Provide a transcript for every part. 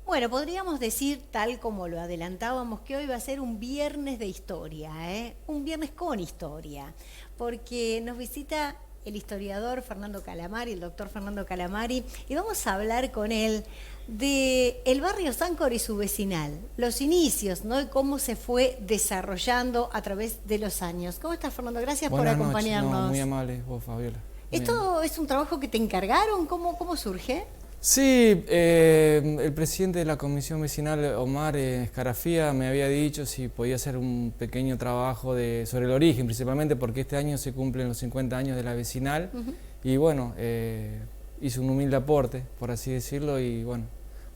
Bueno, podríamos decir, tal como lo adelantábamos, que hoy va a ser un viernes de historia, un viernes con historia, porque nos visita el historiador Fernando Calamari, el doctor Fernando Calamari, y vamos a hablar con él de el barrio Sancor y su vecinal, los inicios, ¿no? Y cómo se fue desarrollando a través de los años. ¿Cómo estás, Fernando? Gracias por Buenas noches, acompañarnos. no, muy amable vos, Fabiola. ¿Esto es un trabajo que te encargaron? ¿Cómo surge? Sí, el presidente de la Comisión Vecinal, Omar Escarafía, me había dicho si podía hacer un pequeño trabajo sobre el origen, principalmente porque este año se cumplen los 50 años de la vecinal. Y bueno, hice un humilde aporte, por así decirlo, y bueno,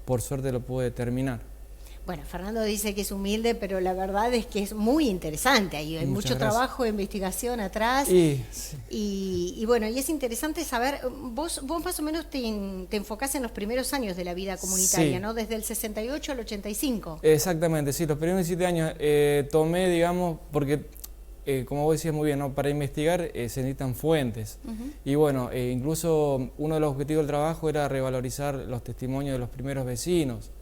por suerte lo pude terminar. Bueno, Fernando dice que es humilde, pero la verdad es que es muy interesante. Hay mucho trabajo de investigación atrás. Sí. Y bueno, y es interesante saber, vos más o menos te enfocás en los primeros años de la vida comunitaria, Sí. ¿no? Desde el 68 al 85. Exactamente, sí, los primeros 7 años tomé, digamos, porque como vos decías muy bien, ¿no? Para investigar se necesitan fuentes. Y bueno, incluso uno de los objetivos del trabajo era revalorizar los testimonios de los primeros vecinos.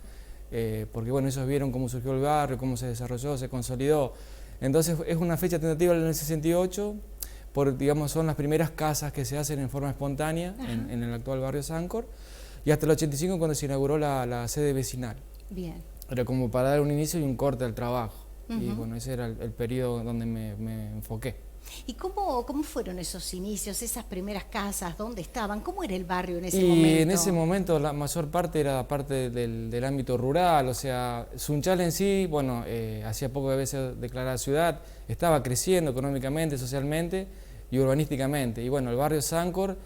Porque bueno, ellos vieron cómo surgió el barrio, cómo se desarrolló, se consolidó. Entonces es una fecha tentativa en el 68, digamos, son las primeras casas que se hacen en forma espontánea en el actual barrio Sancor, y hasta el 85 cuando se inauguró la sede vecinal. Bien. Era como para dar un inicio y un corte al trabajo. Y bueno, ese era el periodo donde me enfoqué. ¿Y cómo fueron esos inicios, esas primeras casas? ¿Dónde estaban? ¿Cómo era el barrio en ese Y momento? en ese momento la mayor parte era parte del ámbito rural, o sea, Sunchal en sí, bueno, hacía poco que había sido declarada ciudad, estaba creciendo económicamente, socialmente y urbanísticamente. Y bueno, el barrio Sancor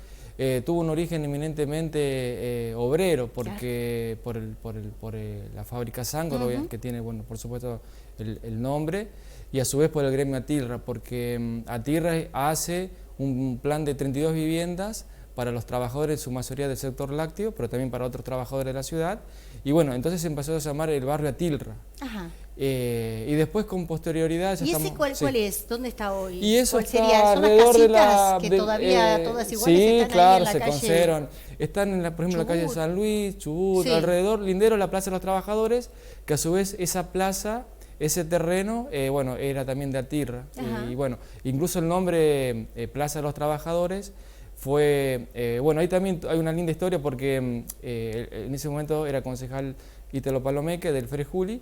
tuvo un origen eminentemente obrero, porque por la fábrica Sancor, que tiene, bueno, por supuesto el nombre, y a su vez por el gremio Atilra, porque Atilra hace un plan de 32 viviendas para los trabajadores, en su mayoría del sector lácteo, pero también para otros trabajadores de la ciudad. Y bueno, entonces se empezó a llamar el barrio Atilra. Y después con posterioridad... ¿Y ese cuál es? ¿Dónde está hoy? Y eso ¿Cuál está sería? ¿Son las alrededor de casitas que todavía todas iguales sí, están claro, ahí en la se calle? conservan. Están, por ejemplo, en la calle Chubut. San Luis, Chubut, Sí. alrededor, lindero, la Plaza de los Trabajadores, que a su vez esa plaza, ese terreno, bueno, era también de Atilra. Y bueno, incluso el nombre Plaza de los Trabajadores fue, bueno, ahí también hay una linda historia porque en ese momento era concejal Italo Palomeque del Fre Juli,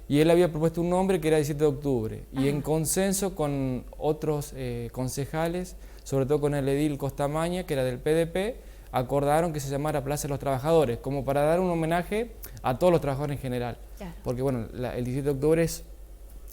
y él había propuesto un nombre que era 17 de octubre, y en consenso con otros concejales, sobre todo con el edil Costamaña, que era del PDP, acordaron que se llamara Plaza de los Trabajadores, como para dar un homenaje a todos los trabajadores en general. Claro. Porque bueno, el 17 de octubre es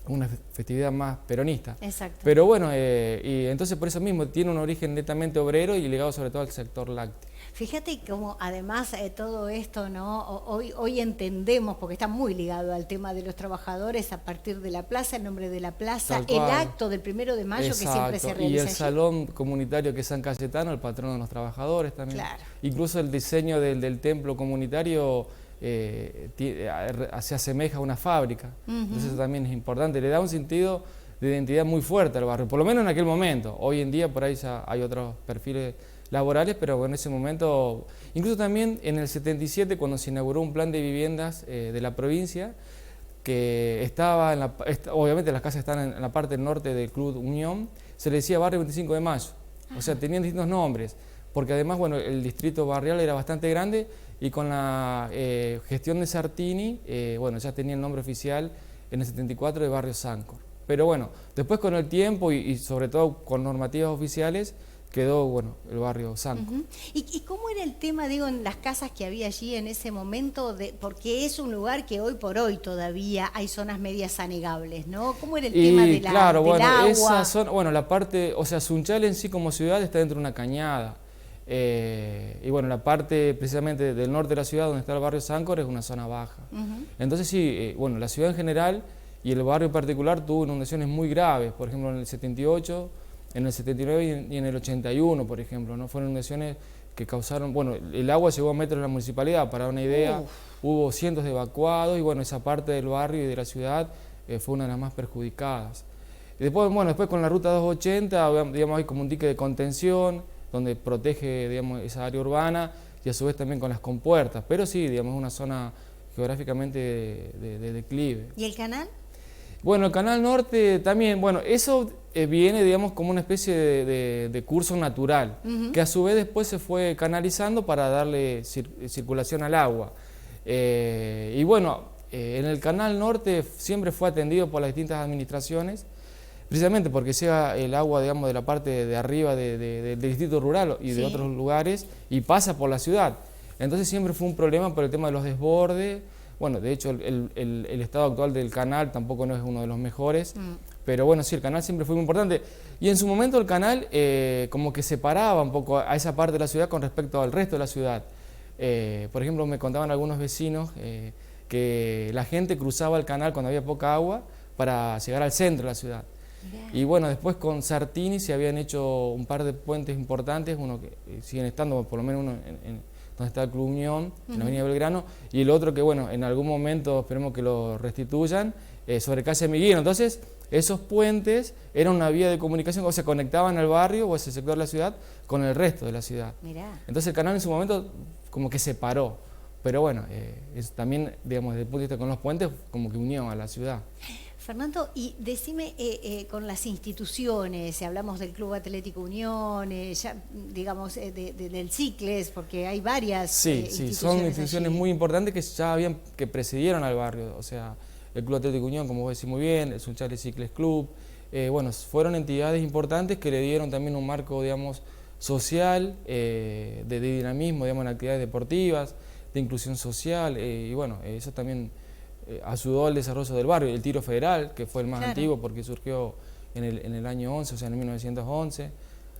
una festividad más peronista. Exacto. Pero bueno, y entonces por eso mismo tiene un origen netamente obrero y ligado sobre todo al sector lácteo. Fíjate cómo además todo esto, ¿no? Hoy entendemos, porque está muy ligado al tema de los trabajadores, a partir de la plaza, el nombre de la plaza, el acto del 1 de mayo. Exacto. Que siempre se realiza y el allí. Salón comunitario que es San Cayetano, el patrono de los trabajadores también. Claro. Incluso el diseño del templo comunitario se asemeja a una fábrica. Entonces eso también es importante, le da un sentido de identidad muy fuerte al barrio, por lo menos en aquel momento. Hoy en día por ahí ya hay otros perfiles laborales, pero en ese momento, incluso también en el 77, cuando se inauguró un plan de viviendas de la provincia, que estaba, obviamente las casas están en la parte norte del Club Unión, se le decía Barrio 25 de Mayo, o sea, tenían distintos nombres, porque además, bueno, el distrito barrial era bastante grande, y con la gestión de Sartini, bueno, ya tenía el nombre oficial en el 74 de Barrio Sancor. Pero bueno, después con el tiempo y sobre todo con normativas oficiales, quedó, bueno, el barrio Sancor. ¿Y cómo era el tema, digo, en las casas que había allí en ese momento? Porque es un lugar que hoy por hoy todavía hay zonas medias anegables, ¿no? ¿Cómo era el tema de claro, del bueno, agua? esa zona, bueno, la parte, o sea, Sunchal en sí como ciudad está dentro de una cañada. Y bueno, la parte precisamente del norte de la ciudad, donde está el barrio Sancor, es una zona baja. Entonces sí, bueno, la ciudad en general y el barrio en particular tuvo inundaciones muy graves, por ejemplo en el 78, en el 79 y en el 81, por ejemplo, ¿no? Fueron inundaciones que causaron, bueno, el agua llegó a metros en la municipalidad, para dar una idea, hubo cientos de evacuados, y bueno, esa parte del barrio y de la ciudad fue una de las más perjudicadas. Y después, bueno, después con la ruta 280, digamos, hay como un dique de contención, donde protege, digamos, esa área urbana, y a su vez también con las compuertas, pero sí, digamos, una zona geográficamente de declive. ¿Y el canal? Bueno, el Canal Norte también, bueno, eso viene, digamos, como una especie de curso natural, que a su vez después se fue canalizando para darle circulación al agua. Y bueno, en el Canal Norte siempre fue atendido por las distintas administraciones, precisamente porque llega el agua, digamos, de la parte de arriba del distrito rural y de otros lugares y pasa por la ciudad. Entonces siempre fue un problema por el tema de los desbordes. Bueno, de hecho el estado actual del canal tampoco no es uno de los mejores, pero bueno, sí, el canal siempre fue muy importante. Y en su momento el canal como que separaba un poco a esa parte de la ciudad con respecto al resto de la ciudad. Por ejemplo, me contaban algunos vecinos que la gente cruzaba el canal cuando había poca agua para llegar al centro de la ciudad. Y bueno, después con Sartini se habían hecho un par de puentes importantes, uno que siguen estando, por lo menos uno donde está el Club Unión, en la Avenida Belgrano, y el otro que, bueno, en algún momento esperemos que lo restituyan, sobre calle Miguel. Entonces, esos puentes eran una vía de comunicación, o sea, conectaban al barrio o ese sector de la ciudad con el resto de la ciudad. Mirá. Entonces el canal en su momento como que se paró, pero bueno, también, digamos, desde el punto de vista con los puentes, como que unió a la ciudad. Fernando, y decime con las instituciones, si hablamos del Club Atlético Unión, ya, digamos del Cicles, porque hay varias sí, son instituciones allí. muy importantes que precedieron al barrio, o sea, el Club Atlético Unión, como vos decís muy bien, el Sunchales Cicles Club, bueno, fueron entidades importantes que le dieron también un marco, digamos, social, de dinamismo, digamos, en actividades deportivas, de inclusión social, y bueno, eso también ayudó al desarrollo del barrio. El Tiro Federal, que fue el más antiguo porque surgió en el año 11, o sea, en 1911.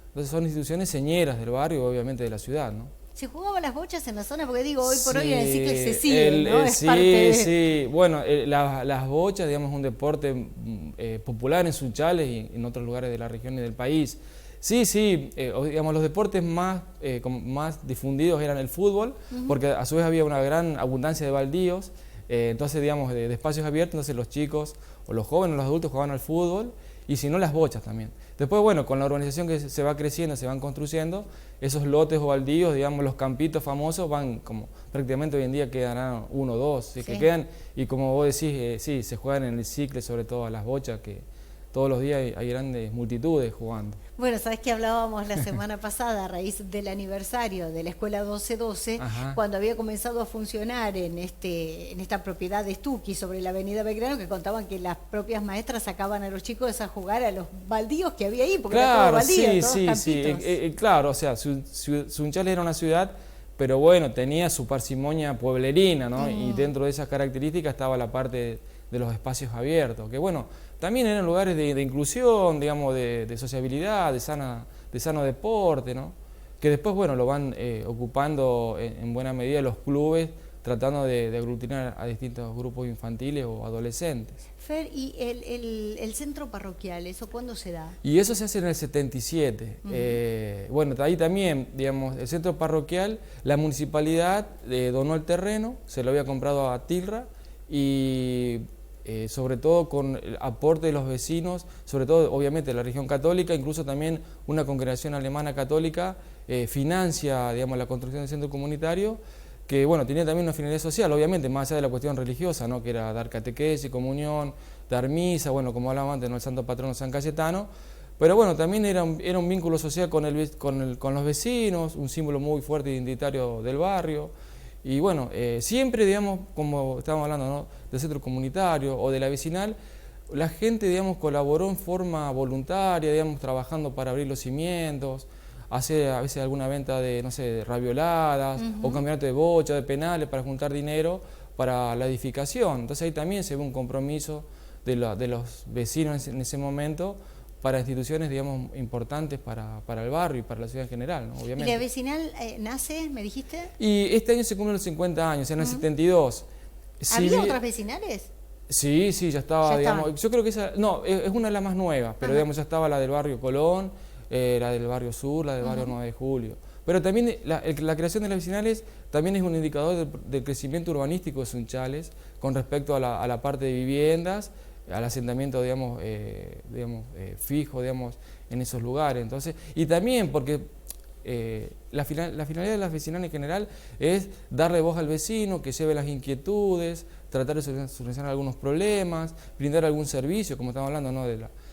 Entonces son instituciones señeras del barrio, obviamente de la ciudad, ¿no? ¿Se jugaban las bochas en la zona? Porque digo, hoy por hoy en el Cicles se sigue, ¿no? Sí. Bueno, las bochas, digamos, es un deporte popular en Sunchales y en otros lugares de la región y del país. Sí, digamos, los deportes más difundidos eran el fútbol, porque a su vez había una gran abundancia de baldíos. Entonces, digamos, de espacios abiertos, entonces los chicos o los jóvenes o los adultos jugaban al fútbol, y si no, las bochas también. Después, bueno, con la urbanización que se va creciendo, se van construyendo, esos lotes o baldíos, digamos, los campitos famosos van como prácticamente hoy en día quedarán uno o dos, que quedan, y como vos decís, sí, se juegan en el Cicle, sobre todo a las bochas, que todos los días hay grandes multitudes jugando. Bueno, sabés que hablábamos la semana pasada a raíz del aniversario de la Escuela 1212, cuando había comenzado a funcionar en esta propiedad de Stucky sobre la Avenida Belgrano, que contaban que las propias maestras sacaban a los chicos a jugar a los baldíos que había ahí, porque era todo baldío, sí, claro, o sea, Sunchales era una ciudad, pero bueno, tenía su parsimonia pueblerina, ¿no? Y dentro de esas características estaba la parte de los espacios abiertos, que bueno, también eran lugares de inclusión, digamos, de sociabilidad, de sano deporte, ¿no? Que después, bueno, lo van ocupando en buena medida los clubes, tratando de aglutinar a distintos grupos infantiles o adolescentes. Fer, ¿y el centro parroquial, eso cuándo se da? Y eso se hace en el 77. Bueno, ahí también, digamos, el centro parroquial, la municipalidad donó el terreno, se lo había comprado a Tilra, y sobre todo con el aporte de los vecinos, sobre todo obviamente de la región católica, incluso también una congregación alemana católica financia, digamos, la construcción del centro comunitario, que bueno, tenía también una finalidad social, obviamente, más allá de la cuestión religiosa, ¿no? Que era dar catequesis, comunión, dar misa, bueno, como hablábamos antes, ¿no? El santo patrono San Cayetano, pero bueno, también era un vínculo social con los vecinos, un símbolo muy fuerte e identitario del barrio. Y bueno, siempre, digamos, como estábamos hablando, ¿no? Del centro comunitario o de la vecinal, la gente, digamos, colaboró en forma voluntaria, digamos, trabajando para abrir los cimientos, hacer a veces alguna venta de, no sé, de ravioladas o campeonato de bocha, de penales para juntar dinero para la edificación. Entonces ahí también se ve un compromiso de los vecinos en ese momento para instituciones, digamos, importantes para el barrio y para la ciudad en general, ¿no? Obviamente. ¿Y la vecinal nace, me dijiste? Y este año se cumplen los 50 años, en el 72. ¿Había otras vecinales? Sí, ya estaba, digamos, yo creo que esa, no, es una de las más nuevas, pero digamos, ya estaba la del barrio Colón, la del barrio Sur, la del barrio 9 de Julio. Pero también la creación de las vecinales también es un indicador del crecimiento urbanístico de Sunchales con respecto a la parte de viviendas, al asentamiento, digamos, fijo, digamos, en esos lugares. Entonces, y también porque la finalidad de las vecinales en general es darle voz al vecino, que lleve las inquietudes, tratar de solucionar algunos problemas, brindar algún servicio, como estamos hablando, ¿no?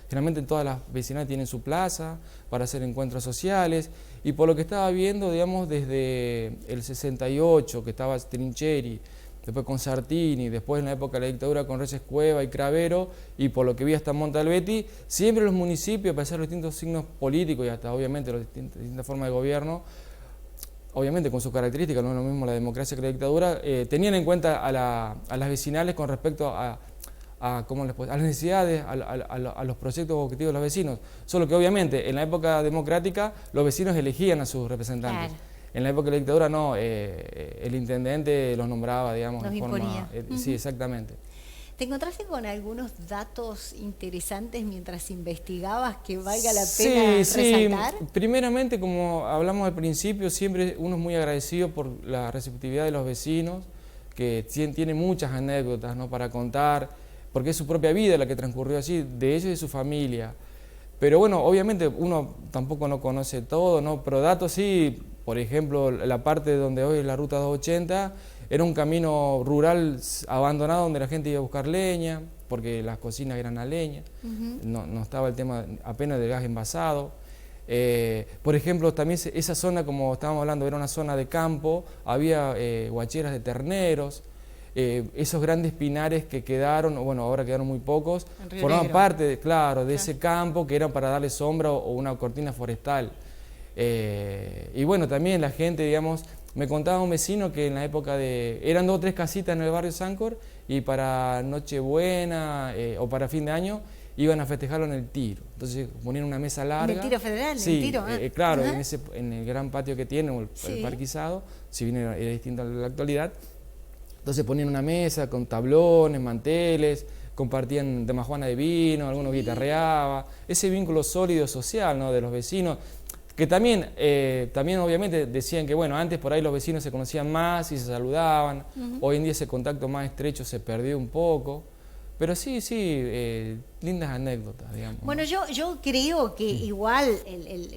Generalmente todas las vecinales tienen su plaza para hacer encuentros sociales, y por lo que estaba viendo, digamos, desde el 68, que estaba Trincheri, después con Sartini, después en la época de la dictadura con Reyes Cueva y Cravero, y por lo que vi hasta Montalbetti, siempre los municipios, a pesar de los distintos signos políticos y hasta obviamente las distintas formas de gobierno, obviamente con sus características, no es lo mismo la democracia que la dictadura, tenían en cuenta a las vecinales con respecto a las necesidades, a los proyectos objetivos de los vecinos. Solo que obviamente en la época democrática los vecinos elegían a sus representantes. Claro. En la época de la dictadura no, el intendente los nombraba, digamos, los imponía. Sí, exactamente. ¿Te encontraste con algunos datos interesantes mientras investigabas que valga la pena resaltar? Sí, primeramente, como hablamos al principio, siempre uno es muy agradecido por la receptividad de los vecinos, que tienen muchas anécdotas, ¿no?, para contar, porque es su propia vida la que transcurrió así, de ellos y de su familia. Pero bueno, obviamente uno tampoco no conoce todo, ¿no? Pero datos sí, por ejemplo, la parte donde hoy es la ruta 280, era un camino rural abandonado donde la gente iba a buscar leña, porque las cocinas eran a leña, no estaba el tema apenas del gas envasado. Por ejemplo, también esa zona, como estábamos hablando, era una zona de campo, había guacheras de terneros. Esos grandes pinares que quedaron, bueno, ahora quedaron muy pocos, formaban parte, claro, de ese campo que era para darle sombra o una cortina forestal. Y bueno, también la gente, digamos, me contaba un vecino que en la época eran 2 o 3 casitas en el barrio Sancor, y para Nochebuena o para fin de año iban a festejarlo en el Tiro. Entonces ponían una mesa larga. ¿En el Tiro Federal? Sí, ¿en el Tiro? Claro, en el gran patio que tiene, el parquizado, si bien era distinto a la actualidad. Entonces ponían una mesa con tablones, manteles, compartían damajuana de vino, algunos guitarreaba, ese vínculo sólido social, ¿no?, de los vecinos, que también obviamente decían que bueno, antes por ahí los vecinos se conocían más y se saludaban, hoy en día ese contacto más estrecho se perdió un poco. Pero sí, lindas anécdotas, digamos. Bueno, yo creo que igual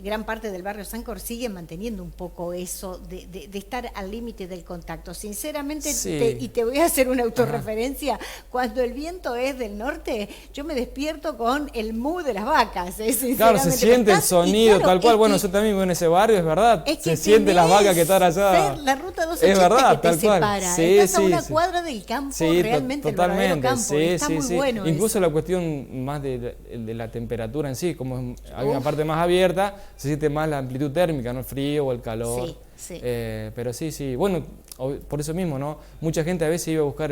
gran parte del barrio Sancor sigue manteniendo un poco eso de estar al límite del contacto. Sinceramente, y te voy a hacer una autorreferencia, cuando el viento es del norte, yo me despierto con el mu de las vacas. Claro, se siente el sonido, claro, tal cual. Bueno, yo también vivo en ese barrio, es verdad. Es que se siente las vacas que están allá. La ruta 280 es verdad, que te separa. Estás a una cuadra del campo, realmente totalmente, el verdadero campo. Está muy bueno. Incluso la cuestión más de la temperatura en sí, como hay una parte más abierta, se siente más la amplitud térmica, ¿no?, el frío o el calor. Pero sí, bueno, por eso mismo, ¿no? Mucha gente a veces iba a buscar,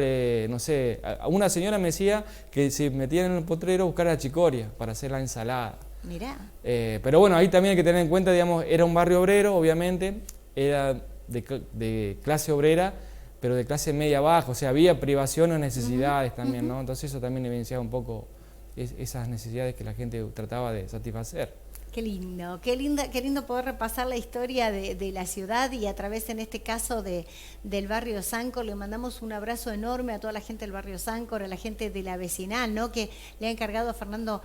no sé, una señora me decía que se metían en el potrero a buscar la chicoria para hacer la ensalada. Mirá. Pero bueno, ahí también hay que tener en cuenta, digamos, era un barrio obrero, obviamente, era de clase obrera, pero de clase media-baja, o sea, había privaciones o necesidades también, ¿no? Entonces eso también evidenciaba un poco esas necesidades que la gente trataba de satisfacer. Qué lindo, qué lindo poder repasar la historia de la ciudad, y a través, en este caso, del barrio Sancor. Le mandamos un abrazo enorme a toda la gente del barrio Sancor, a la gente de la vecinal, ¿no?, que le ha encargado a Fernando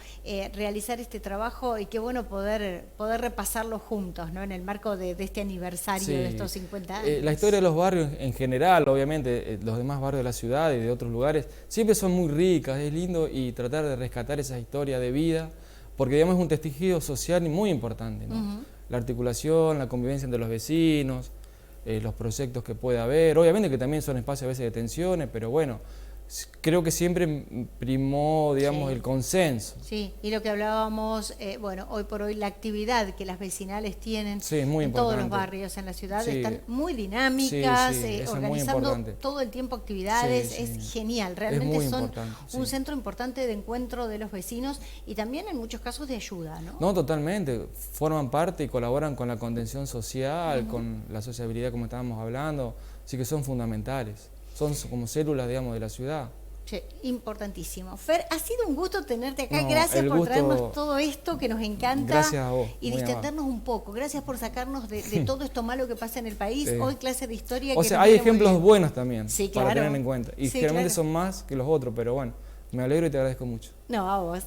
realizar este trabajo, y qué bueno poder repasarlo juntos, ¿no?, en el marco de este aniversario de estos 50 años. La historia de los barrios en general, obviamente, los demás barrios de la ciudad y de otros lugares, siempre son muy ricas, es lindo, y tratar de rescatar esa historia de vida, porque digamos es un tejido social muy importante, ¿no? La articulación, la convivencia entre los vecinos, los proyectos que puede haber, obviamente que también son espacios a veces de tensiones, pero bueno, creo que siempre primó, digamos, el consenso. Sí, y lo que hablábamos, bueno, hoy por hoy la actividad que las vecinales tienen muy en todos los barrios en la ciudad están muy dinámicas, organizando todo el tiempo actividades, es genial, realmente son un centro importante de encuentro de los vecinos, y también en muchos casos de ayuda, ¿no? No, totalmente, forman parte y colaboran con la contención social, con la sociabilidad, como estábamos hablando, así que son fundamentales. Son como células, digamos, de la ciudad. Sí, importantísimo. Fer, ha sido un gusto tenerte acá. Gracias por traernos todo esto que nos encanta. Gracias a vos. Y distendernos un poco. Gracias por sacarnos de todo esto malo que pasa en el país. Hoy clase de historia. O sea, hay ejemplos buenos también para tener en cuenta. Y generalmente claro, son más que los otros, pero bueno, me alegro y te agradezco mucho. No, a vos.